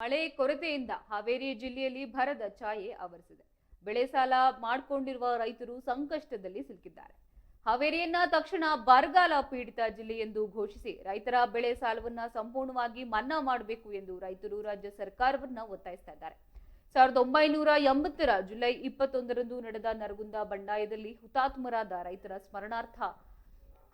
ಮಳೆ ಕೊರತೆಯಿಂದ ಹಾವೇರಿ ಜಿಲ್ಲೆಯಲ್ಲಿ ಭರದ ಛಾಯೆ ಆವರಿಸಿದೆ. ಬೆಳೆ ಸಾಲ ಮಾಡಿಕೊಂಡಿರುವ ರೈತರು ಸಂಕಷ್ಟದಲ್ಲಿ ಸಿಲುಕಿದ್ದಾರೆ. ಹಾವೇರಿಯನ್ನ ತಕ್ಷಣ ಬರಗಾಲ ಪೀಡಿತ ಜಿಲ್ಲೆ ಎಂದು ಘೋಷಿಸಿ ರೈತರ ಬೆಳೆ ಸಾಲವನ್ನ ಸಂಪೂರ್ಣವಾಗಿ ಮನ್ನಾ ಮಾಡಬೇಕು ಎಂದು ರೈತರು ರಾಜ್ಯ ಸರ್ಕಾರವನ್ನ ಒತ್ತಾಯಿಸ್ತಾ ಇದ್ದಾರೆ. 1980ರ ಜುಲೈ 21ರಂದು ನಡೆದ ನರಗುಂದ ಬಂಡಾಯದಲ್ಲಿ ಹುತಾತ್ಮರಾದ ರೈತರ ಸ್ಮರಣಾರ್ಥ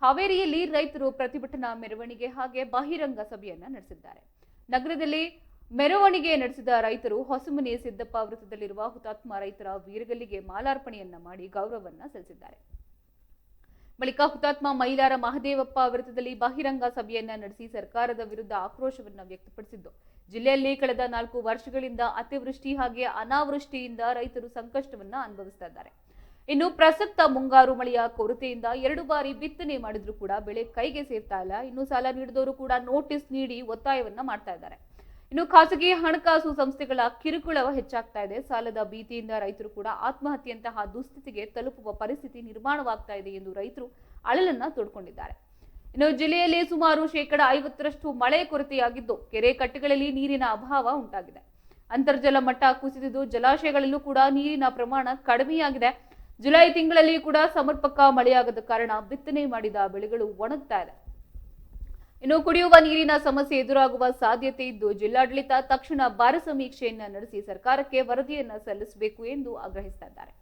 ಹಾವೇರಿಯಲ್ಲಿ ರೈತರು ಪ್ರತಿಭಟನಾ ಮೆರವಣಿಗೆ ಹಾಗೆ ಬಹಿರಂಗ ಸಭೆಯನ್ನ ನಡೆಸಿದ್ದಾರೆ. ನಗರದಲ್ಲಿ ಮೆರವಣಿಗೆ ನಡೆಸಿದ ರೈತರು ಹೊಸಮನೆ ಸಿದ್ದಪ್ಪ ವೃತ್ತದಲ್ಲಿರುವ ಹುತಾತ್ಮ ರೈತರ ವೀರಗಲ್ಲಿಗೆ ಮಾಲಾರ್ಪಣೆಯನ್ನ ಮಾಡಿ ಗೌರವವನ್ನ ಸಲ್ಲಿಸಿದ್ದಾರೆ. ಬಳಿಕ ಹುತಾತ್ಮ ಮೈಲಾರ ಮಹದೇವಪ್ಪ ವೃತ್ತದಲ್ಲಿ ಬಹಿರಂಗ ಸಭೆಯನ್ನ ನಡೆಸಿ ಸರ್ಕಾರದ ವಿರುದ್ಧ ಆಕ್ರೋಶವನ್ನ ವ್ಯಕ್ತಪಡಿಸಿದ್ದು, ಜಿಲ್ಲೆಯಲ್ಲಿ ಕಳೆದ 4 ವರ್ಷಗಳಿಂದ ಅತಿವೃಷ್ಟಿ ಹಾಗೆ ಅನಾವೃಷ್ಟಿಯಿಂದ ರೈತರು ಸಂಕಷ್ಟವನ್ನ ಅನುಭವಿಸ್ತಾ ಇದ್ದಾರೆ. ಇನ್ನು ಪ್ರಸಕ್ತ ಮುಂಗಾರು ಮಳೆಯ ಕೊರತೆಯಿಂದ 2 ಬಾರಿ ಬಿತ್ತನೆ ಮಾಡಿದ್ರು ಕೂಡ ಬೆಳೆ ಕೈಗೆ ಸೇರ್ತಾ ಇಲ್ಲ. ಇನ್ನು ಸಾಲ ನೀಡಿದವರು ಕೂಡ ನೋಟಿಸ್ ನೀಡಿ ಒತ್ತಾಯವನ್ನ ಮಾಡ್ತಾ ಇದ್ದಾರೆ. ಇನ್ನು ಖಾಸಗಿ ಹಣಕಾಸು ಸಂಸ್ಥೆಗಳ ಕಿರುಕುಳ ಹೆಚ್ಚಾಗ್ತಾ ಇದೆ. ಸಾಲದ ಭೀತಿಯಿಂದ ರೈತರು ಕೂಡ ಆತ್ಮಹತ್ಯೆಯಂತಹ ದುಸ್ಥಿತಿಗೆ ತಲುಪುವ ಪರಿಸ್ಥಿತಿ ನಿರ್ಮಾಣವಾಗ್ತಾ ಇದೆ ಎಂದು ರೈತರು ಅಳಲನ್ನ ತೋಡ್ಕೊಂಡಿದ್ದಾರೆ. ಇನ್ನು ಜಿಲ್ಲೆಯಲ್ಲಿ ಸುಮಾರು 50% ಮಳೆ ಕೊರತೆಯಾಗಿದ್ದು, ಕೆರೆ ಕಟ್ಟೆಗಳಲ್ಲಿ ನೀರಿನ ಅಭಾವ ಉಂಟಾಗಿದೆ. ಅಂತರ್ಜಲ ಮಟ್ಟ ಕುಸಿದಿದ್ದು, ಜಲಾಶಯಗಳಲ್ಲೂ ಕೂಡ ನೀರಿನ ಪ್ರಮಾಣ ಕಡಿಮೆಯಾಗಿದೆ. ಜುಲೈ ತಿಂಗಳಲ್ಲಿ ಕೂಡ ಸಮರ್ಪಕ ಮಳೆಯಾಗದ ಕಾರಣ ಬಿತ್ತನೆ ಮಾಡಿದ ಬೆಳೆಗಳು ಒಣಗ್ತಾ ಇದೆ. ಇನ್ನು ಕುಡಿಯುವ ನೀರಿನ ಸಮಸ್ಯೆ ಎದುರಾಗುವ ಸಾಧ್ಯತೆ ಇದ್ದು, ಜಿಲ್ಲಾಡಳಿತ ತಕ್ಷಣ ಬರ ಸಮೀಕ್ಷೆಯನ್ನ ನಡೆಸಿ ಸರ್ಕಾರಕ್ಕೆ ವರದಿಯನ್ನ ಸಲ್ಲಿಸಬೇಕು ಎಂದು ಆಗ್ರಹಿಸ್ತಾ ಇದ್ದಾರೆ.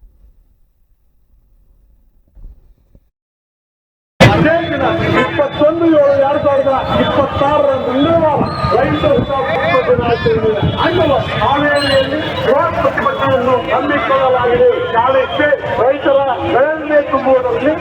ಹಮ್ಮಿಕೊಳ್ಳಲಾಗಿದೆ. ಶಾಲೆಗೆ ರೈತರ ಬೆಳೆಯನ್ನೇ ತುಂಬುವುದರಲ್ಲಿ